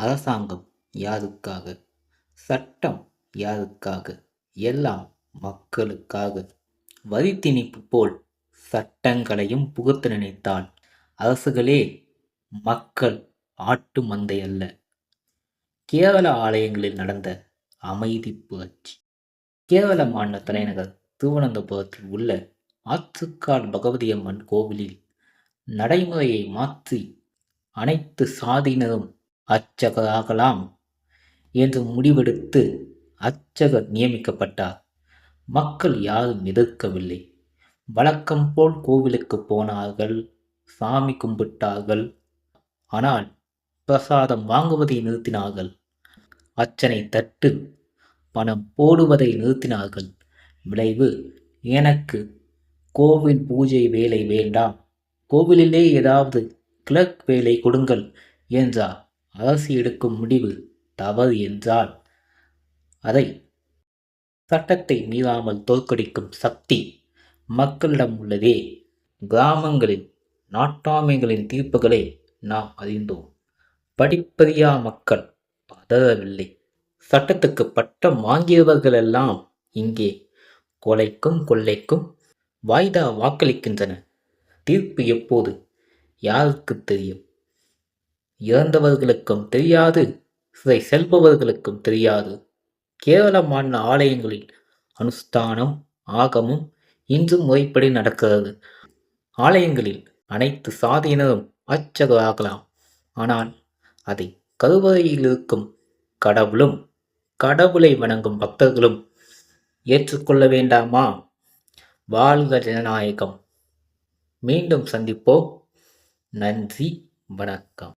அரசாங்கம் யாருக்காக? சட்டம் யாருக்காக? எல்லாம் மக்களுக்காக. வரி திணிப்பு போல் சட்டங்களையும் புகுத்த நினைத்தால் அரசுகளே மக்கள் ஆட்டு மந்தை அல்ல. கேரள ஆலயங்களில் நடந்த அமைதி புரட்சி. கேரள மாநில தலைநகர் திருவனந்தபுரத்தில் உள்ள ஆத்துக்கால் பகவதி அம்மன் கோவிலில் நடைமுறையை மாற்றி அனைத்து சாதியினரும் அர்ச்சகராகலாம் என்று முடிவெடுத்து அர்ச்சகர் நியமிக்கப்பட்டார். மக்கள் யாரும் எதிர்க்கவில்லை. வழக்கம் போல் கோவிலுக்கு போனார்கள், சாமி கும்பிட்டார்கள். ஆனால் பிரசாதம் வாங்குவதை நிறுத்தினார்கள். அர்ச்சனை தட்டு பணம் போடுவதை நிறுத்தினார்கள். விளைவு, எனக்கு கோவில் பூஜை வேலை வேண்டாம், கோவிலிலே ஏதாவது கிளர்க் வேலை கொடுங்கள் என்றார். அரசு எடுக்கும் முடிவு தவறு என்றால் அதை சட்டத்தை மீறாமல் தோற்கடிக்கும் சக்தி மக்களிடம் உள்ளதே. கிராமங்களில் நாட்டாமைகளின் தீர்ப்புகளை நாம் அறிந்தோம். படிப்பறியா மக்கள் பதறவில்லை. சட்டத்துக்கு பட்டம் வாங்கியவர்களெல்லாம் இங்கே கொலைக்கும் கொள்ளைக்கும் வாய்தா வாக்களிக்கின்றனர். தீர்ப்பு எப்போது? யாருக்கு தெரியும்? இறந்தவர்களுக்கும் தெரியாது, சிறை செல்பவர்களுக்கும் தெரியாது. கேரள மாநில ஆலயங்களில் அனுஷ்டானம் ஆகமும் இன்றும் முறைப்படி நடக்கிறது. ஆலயங்களில் அனைத்து சாதியினரும் அர்ச்சகராகலாம். ஆனால் அதை கருவறையில் இருக்கும் கடவுளும் கடவுளை வணங்கும் பக்தர்களும் ஏற்றுக்கொள்ள வேண்டாமா? வாழ்க ஜனநாயகம். மீண்டும் சந்திப்போம். நன்றி, வணக்கம்.